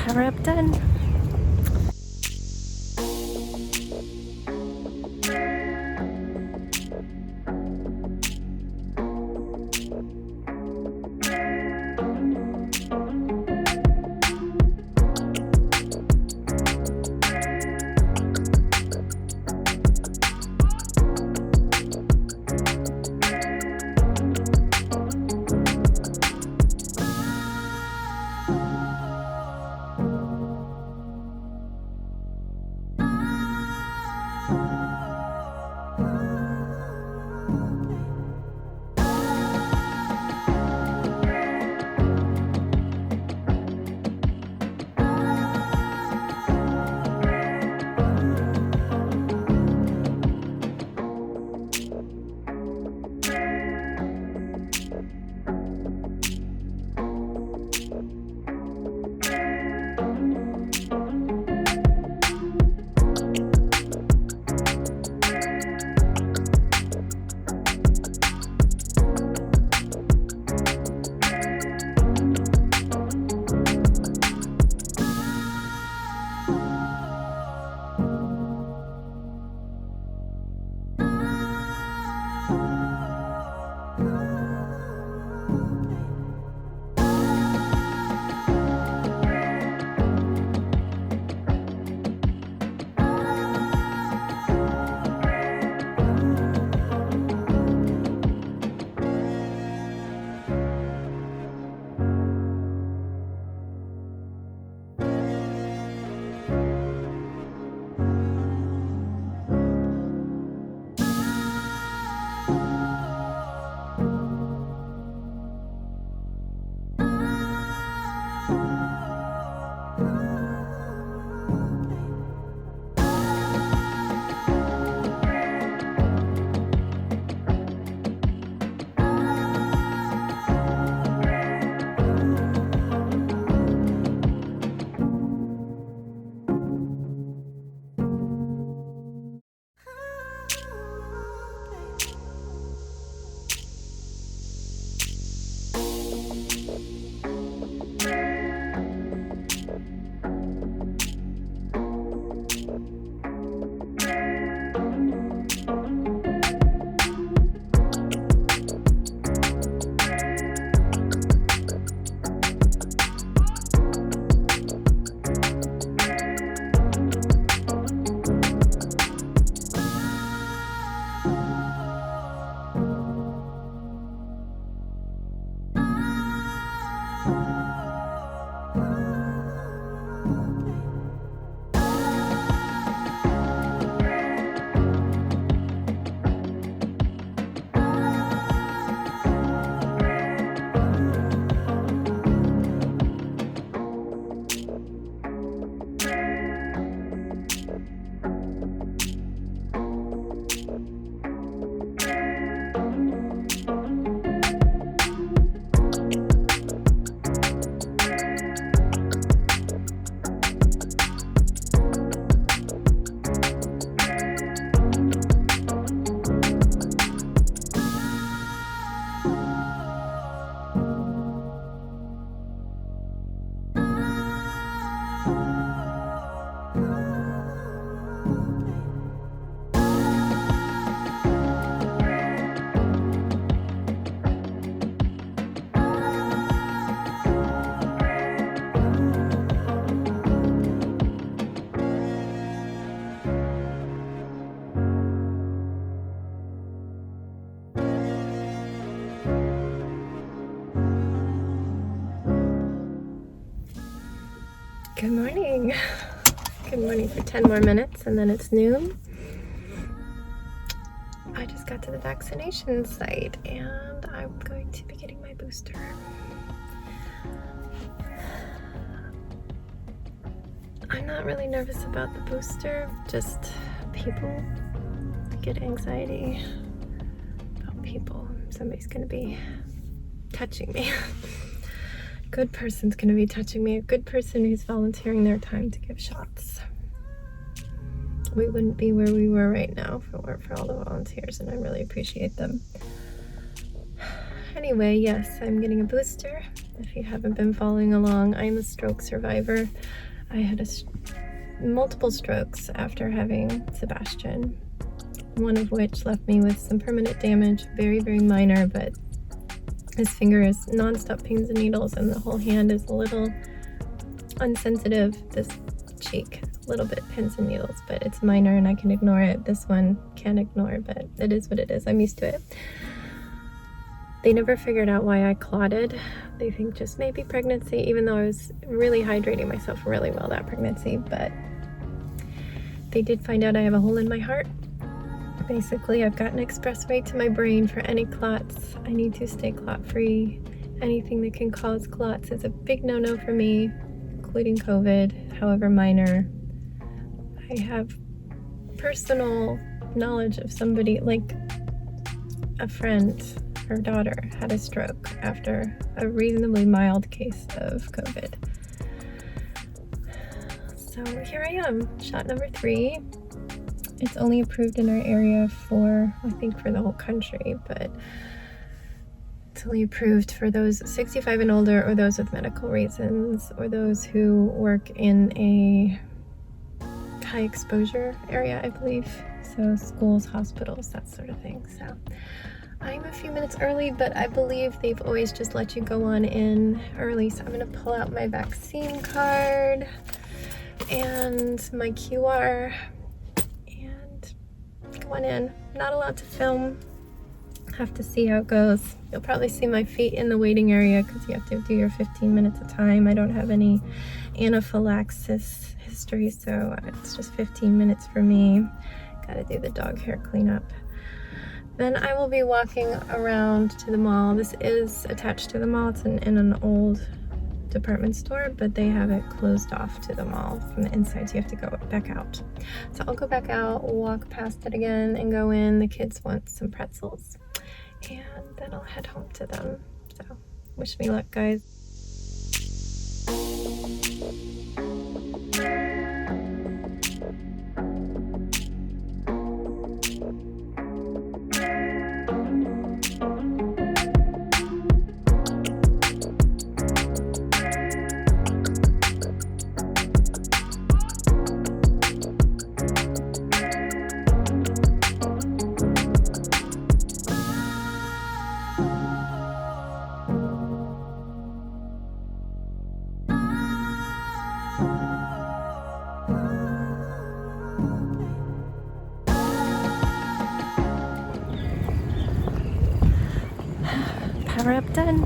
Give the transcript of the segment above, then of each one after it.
power up done. Good morning. Good morning for 10 more minutes and then it's noon. I just got to the vaccination site and I'm going to be getting my booster. I'm not really nervous about the booster, just people get anxiety about people. Somebody's gonna be touching me. Good person's gonna be touching me, a good person who's volunteering their time to give shots. We wouldn't be where we were right now if it weren't for all the volunteers, and I really appreciate them. Anyway, yes, I'm getting a booster. If you haven't been following along, I'm a stroke survivor. I had multiple strokes after having Sebastian, one of which left me with some permanent damage, very, very minor, but his finger is non-stop pins and needles, and the whole hand is a little unsensitive. This cheek, a little bit pins and needles, but it's minor and I can ignore it. This one can't ignore, but it is what it is. I'm used to it. They never figured out why I clotted. They think just maybe pregnancy, even though I was really hydrating myself really well that pregnancy, but they did find out I have a hole in my heart. Basically, I've got an expressway to my brain for any clots. I need to stay clot-free. Anything that can cause clots is a big no-no for me, including COVID, however minor. I have personal knowledge of somebody, like a friend, her daughter had a stroke after a reasonably mild case of COVID. So here I am, shot number 3. It's only approved in our area for, I think, for the whole country, but it's only approved for those 65 and older, or those with medical reasons, or those who work in a high exposure area, I believe. So schools, hospitals, that sort of thing. So I'm a few minutes early, but I believe they've always just let you go on in early. So I'm gonna pull out my vaccine card and my QR and go on in. Not allowed to film. Have to see how it goes. You'll probably see my feet in the waiting area because you have to do your 15 minutes of time. I don't have any anaphylaxis history, so it's just 15 minutes for me. Gotta do the dog hair cleanup. Then I will be walking around to the mall. This is attached to the mall. It's in an old department store, but they have it closed off to the mall from the inside, so you have to go back out. So I'll go back out, walk past it again, and go in. The kids want some pretzels, and then I'll head home to them. So wish me luck, guys. Power up done.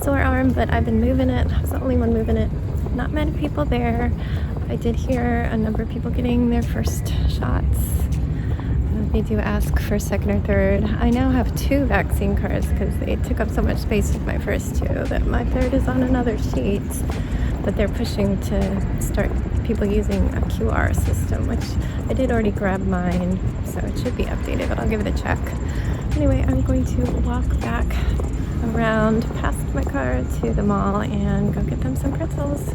Sore arm, but I've been moving it. I was the only one moving it. Not many people there. I did hear a number of people getting their first shots. They do ask for second or third. I now have 2 vaccine cards because they took up so much space with my first 2 that my third is on another sheet. But they're pushing to start people using a QR system, which I did already grab mine, so it should be updated, but I'll give it a check. Anyway, I'm going to walk back around past my car to the mall and go get them some pretzels.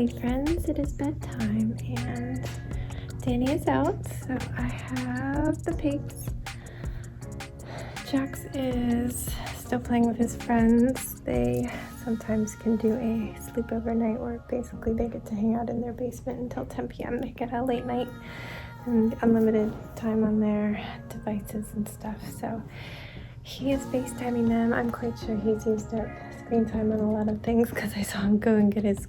silly friends, it is bedtime and Danny is out, so I have the pigs. Jax is still playing with his friends. They sometimes can do a sleepover night where basically they get to hang out in their basement until 10 p.m. They get a late night and unlimited time on their devices and stuff. So he is FaceTiming them. I'm quite sure he's used up screen time on a lot of things because I saw him go and get his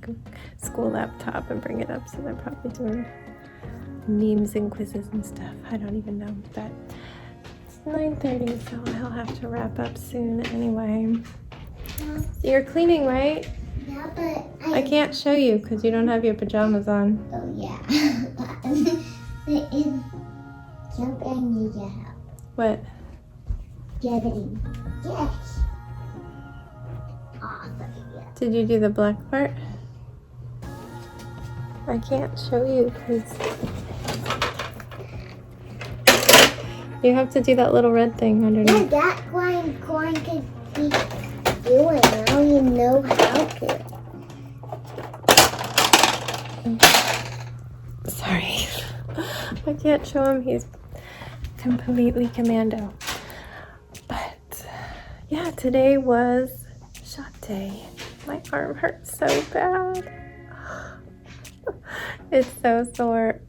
school laptop and bring it up. So they're probably doing memes and quizzes and stuff. I don't even know, but 9:30, so I'll have to wrap up soon anyway. So you're cleaning, right? Yeah, but I can't show you because you don't have your pajamas on. Oh, yeah. Jump I need your help. What? Getting. Yes. Awesome. Yeah. Did you do the black part? I can't show you because you have to do that little red thing underneath. Yeah, that's why I'm going to be doing. I don't even know how to. Sorry. I can't show him. He's completely commando. But yeah, today was shot day. My arm hurts so bad. It's so sore.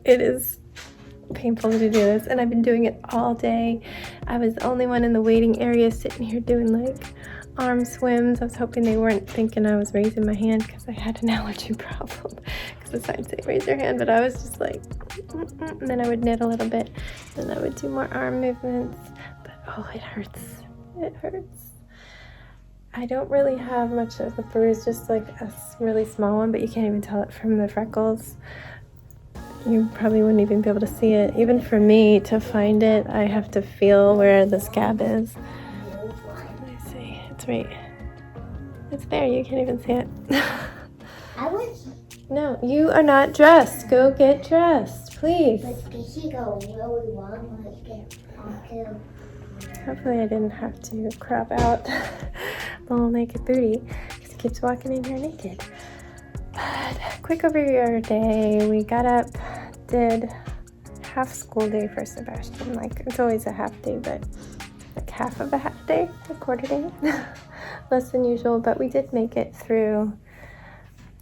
It is painful to do this, and I've been doing it all day. I was the only one in the waiting area sitting here doing like arm swims. I was hoping they weren't thinking I was raising my hand because I had an allergy problem because the signs say raise your hand, but I was just like and then I would knit a little bit and I would do more arm movements, but oh, it hurts. It hurts. I don't really have much of a bruise, just like a really small one, but you can't even tell it from the freckles. You probably wouldn't even be able to see it. Even for me to find it, I have to feel where the scab is. Let me see. It's right. It's there. You can't even see it. I was. No, you are not dressed. Go get dressed, please. But did she go really long? Let's get on to. Hopefully I didn't have to crop out the little naked booty because he keeps walking in here naked. But quick overview of our day. We got up, did half school day for Sebastian. Like, it's always a half day, but like half of a half day, a quarter day. Less than usual, but we did make it through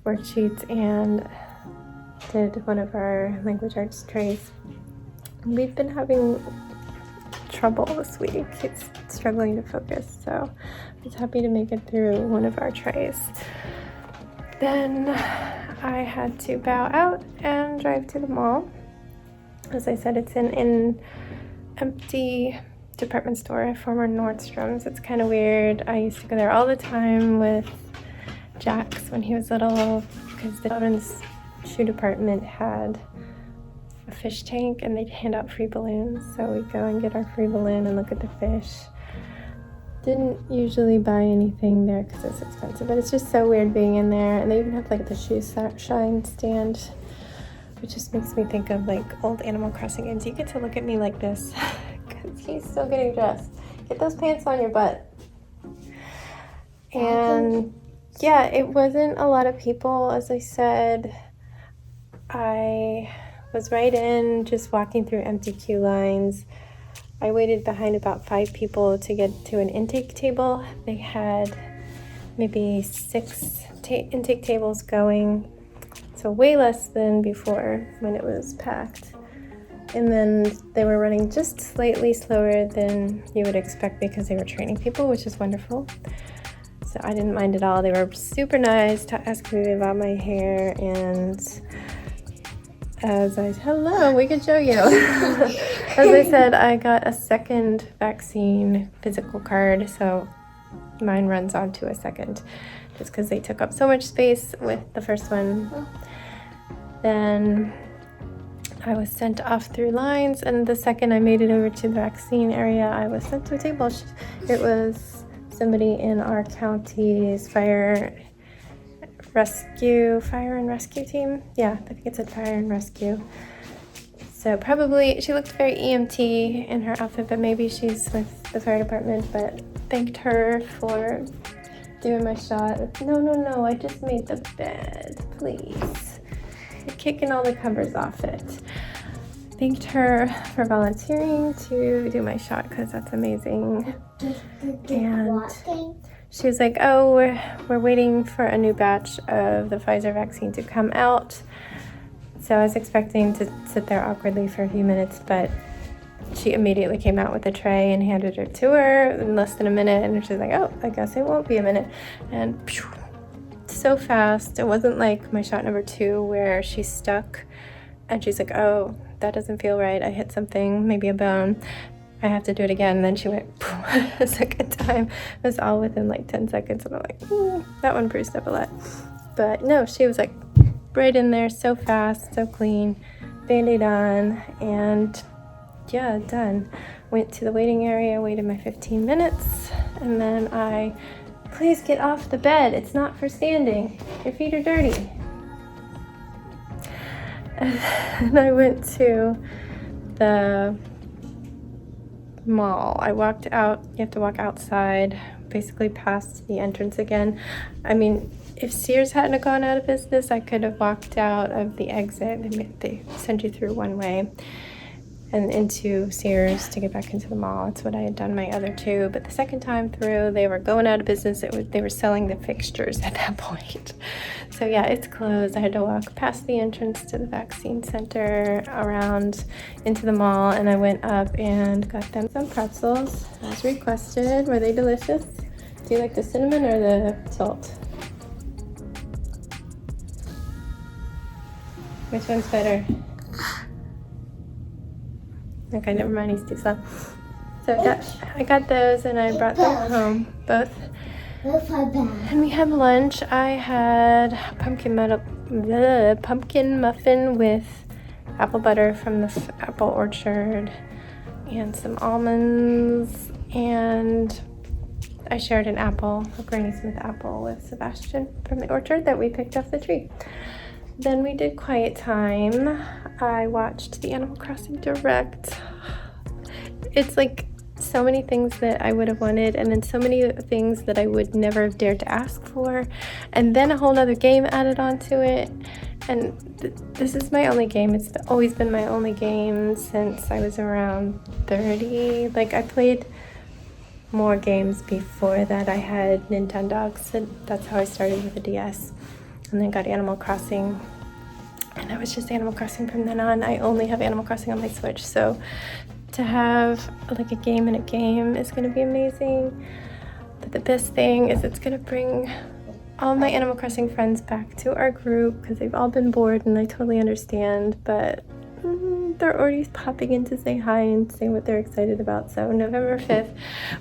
worksheets and did one of our language arts trays. We've been having trouble this week. He's struggling to focus, so I was happy to make it through one of our trays. Then I had to bow out and drive to the mall. As I said, it's in an empty department store, a former Nordstrom's. It's kind of weird. I used to go there all the time with Jax when he was little because the children's shoe department had a fish tank and they'd hand out free balloons. So we'd go and get our free balloon and look at the fish. Didn't usually buy anything there because it's expensive, but it's just so weird being in there. And they even have like the shoe shine stand, which just makes me think of like old Animal Crossing games. You get to look at me like this because he's still getting dressed. Get those pants on your butt. And yeah, it wasn't a lot of people. As I said, I was right in, just walking through empty queue lines. I waited behind about 5 people to get to an intake table. They had maybe 6 intake tables going, so way less than before when it was packed. And then they were running just slightly slower than you would expect because they were training people, which is wonderful. So I didn't mind at all. They were super nice to ask me about my hair, and hello, we could show you. As I said, I got a second vaccine physical card, so mine runs on to a second just because they took up so much space with the first one. Then I was sent off through lines, and the second I made it over to the vaccine area, I was sent to a table. It was somebody in our county's fire and rescue team. Yeah, I think it said fire and rescue. So probably, she looked very EMT in her outfit, but maybe she's with the fire department, but thanked her for doing my shot. No, I just made the bed. please. Kicking all the covers off it. Thanked her for volunteering to do my shot because that's amazing. And she was like, oh, we're waiting for a new batch of the Pfizer vaccine to come out. So I was expecting to sit there awkwardly for a few minutes, but she immediately came out with a tray and handed it to her in less than a minute. And she's like, oh, I guess it won't be a minute. And so fast. It wasn't like my shot number 2 where she's stuck and she's like, oh, that doesn't feel right. I hit something, maybe a bone. I have to do it again. And then she went a second time. It was all within like 10 seconds. And I'm like, that one bruised up a lot. But no, she was like right in there, so fast, so clean. Band-Aid on, and yeah, done. Went to the waiting area, waited my 15 minutes, and then please get off the bed. It's not for standing. Your feet are dirty. And I went to the mall. I walked out. You have to walk outside, basically past the entrance again. I mean, if Sears hadn't gone out of business, I could have walked out of the exit. They send you through one way and into Sears to get back into the mall. That's what I had done my other 2. But the second time through, they were going out of business. They were selling the fixtures at that point. So yeah, it's closed. I had to walk past the entrance to the vaccine center, around into the mall, and I went up and got them some pretzels as requested. Were they delicious? Do you like the cinnamon or the salt? Which one's better? Okay, never mind, he's too slow. So I got those and I brought them home, both. And we had lunch. I had pumpkin muffin with apple butter from the apple orchard and some almonds, and I shared an apple, a Granny Smith apple, with Sebastian from the orchard that we picked off the tree. Then we did quiet time. I watched the Animal Crossing Direct. It's like so many things that I would have wanted, and then so many things that I would never have dared to ask for, and then a whole nother game added onto it. And this is my only game. It's always been my only game since I was around 30. Like, I played more games before that. I had Nintendogs, and that's how I started with the DS. And then got Animal Crossing, and it was just Animal Crossing from then on. I only have Animal Crossing on my Switch, so to have like a game in a game is going to be amazing. But the best thing is it's going to bring all my Animal Crossing friends back to our group, because they've all been bored, and I totally understand, but they're already popping in to say hi and say what they're excited about. So November 5th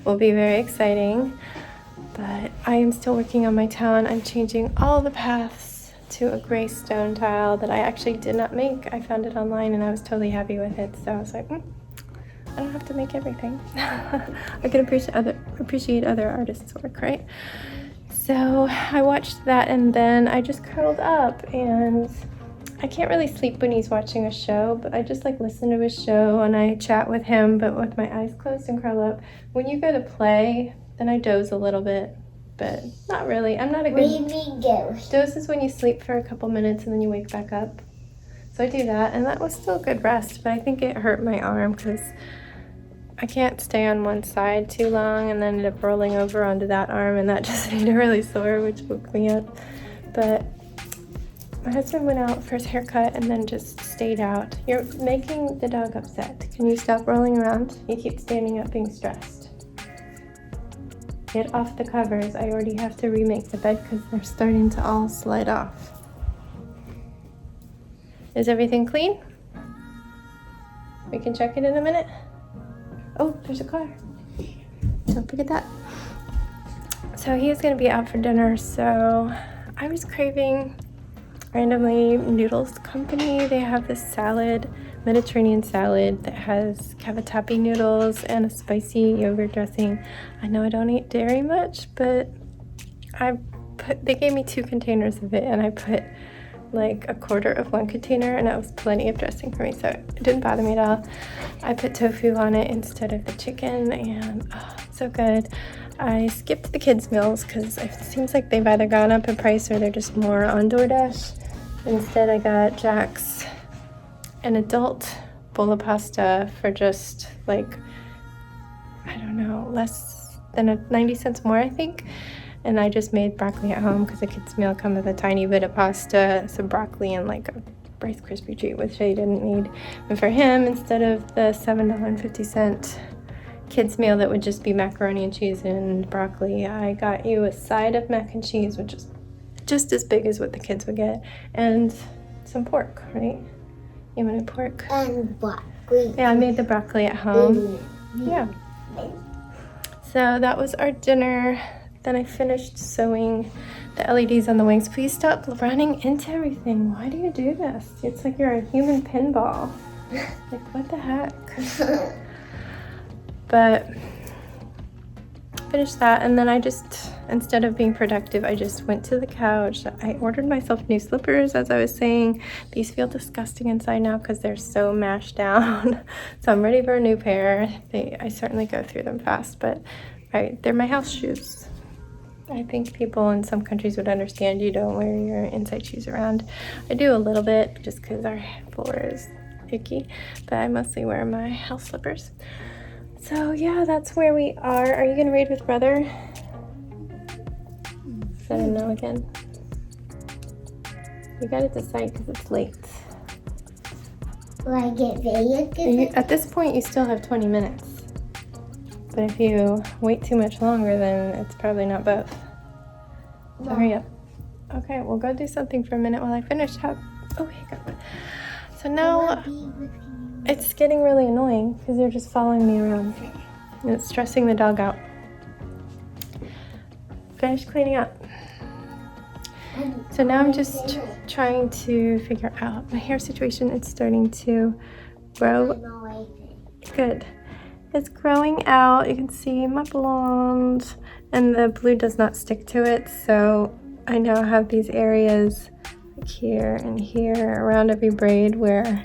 will be very exciting. But I am still working on my town. I'm changing all the paths to a gray stone tile that I actually did not make. I found it online and I was totally happy with it. So I was like, I don't have to make everything. I can appreciate other artists' work, right? So I watched that, and then I just curled up, and I can't really sleep when he's watching a show, but I just like listen to his show and I chat with him, but with my eyes closed and curl up. When you go to play, then I doze a little bit, but not really. I'm not a good... What do you mean doze? Doze is when you sleep for a couple minutes and then you wake back up. So I do that, and that was still a good rest, but I think it hurt my arm because I can't stay on one side too long, and then ended up rolling over onto that arm, and that just made it really sore, which woke me up. But my husband went out for his haircut and then just stayed out. You're making the dog upset. Can you stop rolling around? You keep standing up being stressed. Get off the covers. I already have to remake the bed because they're starting to all slide off. Is everything clean? We can check it in a minute. Oh, there's a car. Don't forget that. So he is going to be out for dinner, so I was craving randomly Noodles Company. They have this salad, Mediterranean salad, that has cavatappi noodles and a spicy yogurt dressing. I know I don't eat dairy much, but they gave me 2 containers of it, and I put like a quarter of one container, and that was plenty of dressing for me, so it didn't bother me at all. I put tofu on it instead of the chicken, and it's so good. I skipped the kids' meals because it seems like they've either gone up in price or they're just more on DoorDash. Instead, I got Jack's an adult bowl of pasta for just like, I don't know, less than 90 cents more, I think. And I just made broccoli at home because the kids' meal come with a tiny bit of pasta, some broccoli, and like a Rice Krispie treat, which I didn't need. And for him, instead of the $7.50 kids' meal that would just be macaroni and cheese and broccoli, I got you a side of mac and cheese, which is just as big as what the kids would get, and some pork, right? You wanted pork? And broccoli. Yeah, I made the broccoli at home. Yeah. So that was our dinner. Then I finished sewing the LEDs on the wings. Please stop running into everything. Why do you do this? It's like you're a human pinball. Like, what the heck? But finished that, and then I just, instead of being productive, I just went to the couch. I ordered myself new slippers, as I was saying. These feel disgusting inside now because they're so mashed down. So I'm ready for a new pair. I certainly go through them fast, but they're my house shoes. I think people in some countries would understand you don't wear your inside shoes around. I do a little bit just because our floor is icky, but I mostly wear my house slippers. So yeah, that's where we are. Are you gonna read with brother? Is that a no again? You gotta decide because it's late. Will I get video? At this point, you still have 20 minutes. But if you wait too much longer, then it's probably not both. So hurry up. Okay, we'll go do something for a minute while I finish up. Oh, here you go. So now it's getting really annoying because you're just following me around. And it's stressing the dog out. Finish cleaning up. So now I'm just trying to figure out my hair situation. It's starting to grow. Good. It's growing out. You can see my blonde, and the blue does not stick to it. So I now have these areas like here and here around every braid where,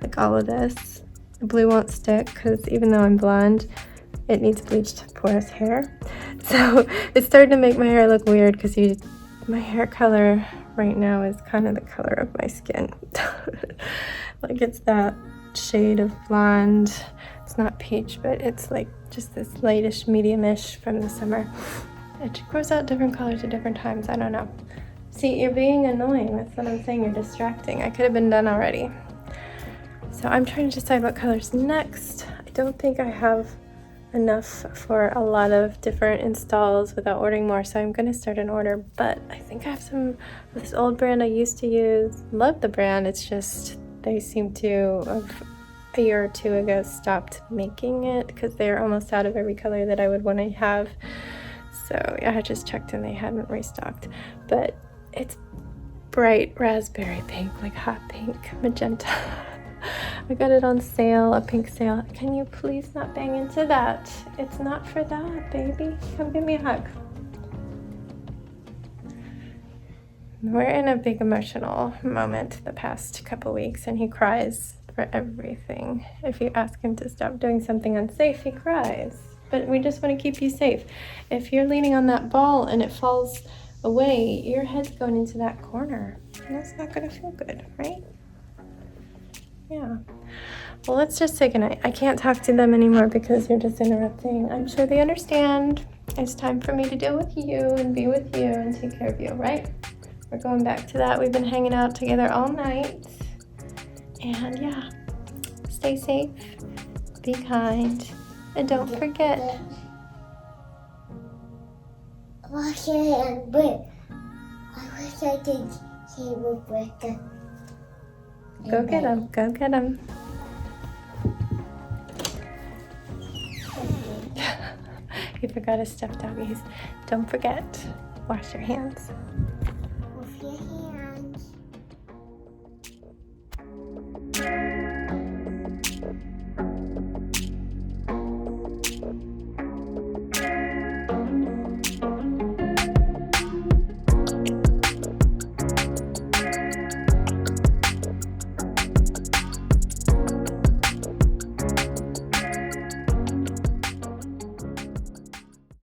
like all of this, the blue won't stick because even though I'm blonde, it needs bleached porous hair. So it's starting to make my hair look weird because my hair color right now is kind of the color of my skin. Like it's that shade of blonde. It's not peach, but it's like just this lightish, medium-ish from the summer. It grows out different colors at different times. I don't know. See, you're being annoying. That's what I'm saying. You're distracting. I could have been done already. So I'm trying to decide what color's next. I don't think I have enough for a lot of different installs without ordering more, so I'm going to start an order. But I think I have some of this old brand I used to use. Love the brand. It's just they seem to have a year or two ago stopped making it because they're almost out of every color that I would want to have. So yeah, I just checked and they hadn't restocked. But it's bright raspberry pink, like hot pink, magenta. I got it on sale, a pink sale. Can you please not bang into that? It's not for that, baby. Come give me a hug. We're in a big emotional moment the past couple weeks, and he cries for everything. If you ask him to stop doing something unsafe, he cries. But we just want to keep you safe. If you're leaning on that ball and it falls away, your head's going into that corner. And that's not going to feel good, right? Yeah. Well, let's just say goodnight. I can't talk to them anymore because you're just interrupting. I'm sure they understand. It's time for me to deal with you and be with you and take care of you, right? We're going back to that. We've been hanging out together all night. And yeah, stay safe, be kind, and don't forget. Wash your hands, but I wish I could say with Becca. Go get him, go get him. He forgot his stuffed doggies. Don't forget, wash your hands.